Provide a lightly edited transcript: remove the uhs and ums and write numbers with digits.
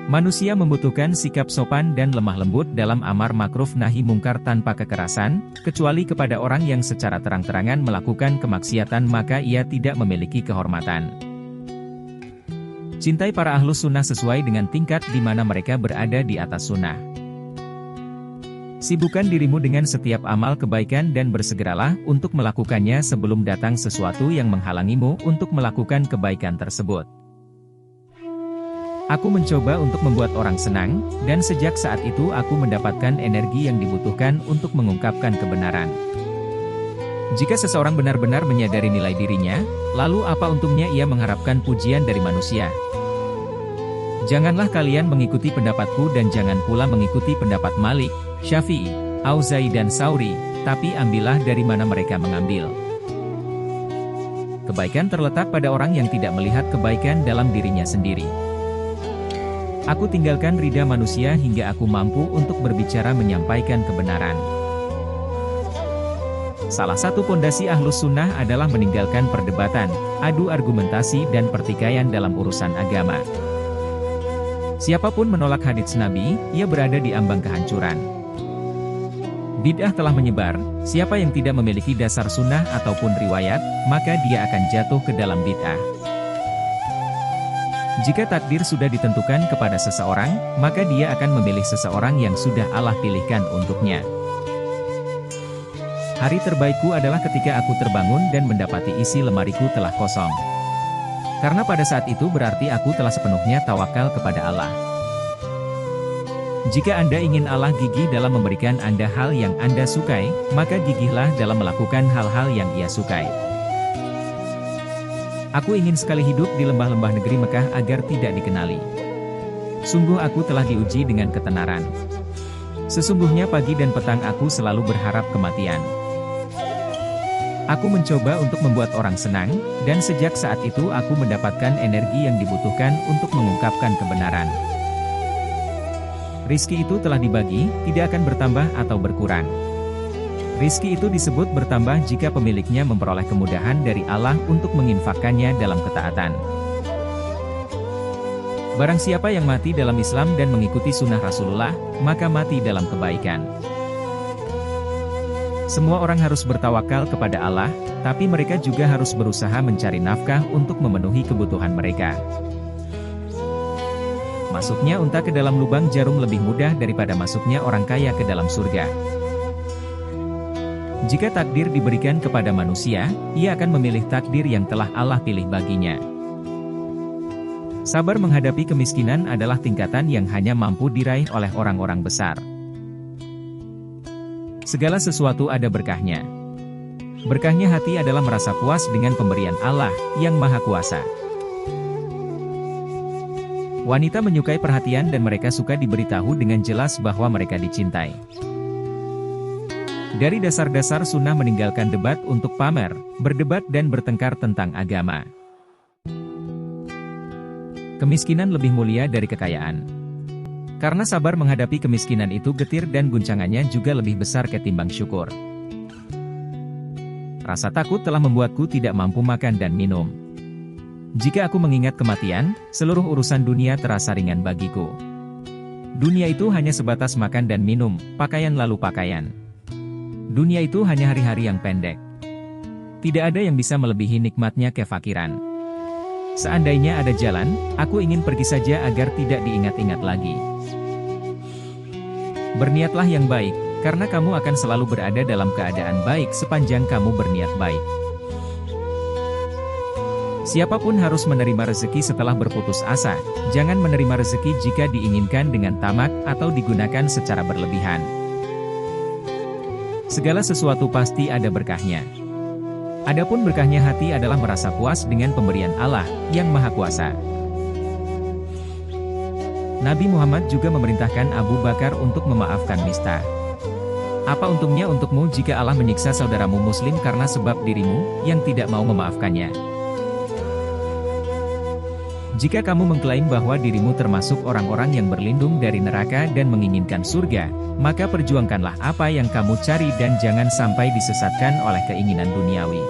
Manusia membutuhkan sikap sopan dan lemah lembut dalam amar makruf nahi mungkar tanpa kekerasan, kecuali kepada orang yang secara terang-terangan melakukan kemaksiatan maka ia tidak memiliki kehormatan. Cintai para ahlus sunnah sesuai dengan tingkat di mana mereka berada di atas sunnah. Sibukkan dirimu dengan setiap amal kebaikan dan bersegeralah untuk melakukannya sebelum datang sesuatu yang menghalangimu untuk melakukan kebaikan tersebut. Aku mencoba untuk membuat orang senang, dan sejak saat itu aku mendapatkan energi yang dibutuhkan untuk mengungkapkan kebenaran. Jika seseorang benar-benar menyadari nilai dirinya, lalu apa untungnya ia mengharapkan pujian dari manusia? Janganlah kalian mengikuti pendapatku dan jangan pula mengikuti pendapat Malik, Syafi'i, Auza'i dan Sauri, tapi ambillah dari mana mereka mengambil. Kebaikan terletak pada orang yang tidak melihat kebaikan dalam dirinya sendiri. Aku tinggalkan ridha manusia hingga aku mampu untuk berbicara menyampaikan kebenaran. Salah satu pondasi ahlus sunnah adalah meninggalkan perdebatan, adu argumentasi dan pertikaian dalam urusan agama. Siapapun menolak hadits Nabi, ia berada di ambang kehancuran. Bid'ah telah menyebar, siapa yang tidak memiliki dasar sunnah ataupun riwayat, maka dia akan jatuh ke dalam bid'ah. Jika takdir sudah ditentukan kepada seseorang, maka dia akan memilih seseorang yang sudah Allah pilihkan untuknya. Hari terbaikku adalah ketika aku terbangun dan mendapati isi lemariku telah kosong. Karena pada saat itu berarti aku telah sepenuhnya tawakal kepada Allah. Jika Anda ingin Allah gigih dalam memberikan Anda hal yang Anda sukai, maka gigihlah dalam melakukan hal-hal yang Ia sukai. Aku ingin sekali hidup di lembah-lembah negeri Mekah agar tidak dikenali. Sungguh aku telah diuji dengan ketenaran. Sesungguhnya pagi dan petang aku selalu berharap kematian. Aku mencoba untuk membuat orang senang, dan sejak saat itu aku mendapatkan energi yang dibutuhkan untuk mengungkapkan kebenaran. Rizki itu telah dibagi, tidak akan bertambah atau berkurang. Rizki itu disebut bertambah jika pemiliknya memperoleh kemudahan dari Allah untuk menginfakkannya dalam ketaatan. Barang siapa yang mati dalam Islam dan mengikuti sunnah Rasulullah, maka mati dalam kebaikan. Semua orang harus bertawakal kepada Allah, tapi mereka juga harus berusaha mencari nafkah untuk memenuhi kebutuhan mereka. Masuknya unta ke dalam lubang jarum lebih mudah daripada masuknya orang kaya ke dalam surga. Jika takdir diberikan kepada manusia, ia akan memilih takdir yang telah Allah pilih baginya. Sabar menghadapi kemiskinan adalah tingkatan yang hanya mampu diraih oleh orang-orang besar. Segala sesuatu ada berkahnya. Berkahnya hati adalah merasa puas dengan pemberian Allah yang Maha Kuasa. Wanita menyukai perhatian dan mereka suka diberitahu dengan jelas bahwa mereka dicintai. Dari dasar-dasar sunnah meninggalkan debat untuk pamer, berdebat dan bertengkar tentang agama. Kemiskinan lebih mulia dari kekayaan. Karena sabar menghadapi kemiskinan itu getir dan guncangannya juga lebih besar ketimbang syukur. Rasa takut telah membuatku tidak mampu makan dan minum. Jika aku mengingat kematian, seluruh urusan dunia terasa ringan bagiku. Dunia itu hanya sebatas makan dan minum, pakaian lalu pakaian. Dunia itu hanya hari-hari yang pendek. Tidak ada yang bisa melebihi nikmatnya kefakiran. Seandainya ada jalan, aku ingin pergi saja agar tidak diingat-ingat lagi. Berniatlah yang baik, karena kamu akan selalu berada dalam keadaan baik sepanjang kamu berniat baik. Siapapun harus menerima rezeki setelah berputus asa, jangan menerima rezeki jika diinginkan dengan tamak atau digunakan secara berlebihan. Segala sesuatu pasti ada berkahnya. Adapun berkahnya hati adalah merasa puas dengan pemberian Allah yang Maha Kuasa. Nabi Muhammad juga memerintahkan Abu Bakar untuk memaafkan nista. Apa untungnya untukmu jika Allah menyiksa saudaramu muslim karena sebab dirimu yang tidak mau memaafkannya? Jika kamu mengklaim bahwa dirimu termasuk orang-orang yang berlindung dari neraka dan menginginkan surga, maka perjuangkanlah apa yang kamu cari dan jangan sampai disesatkan oleh keinginan duniawi.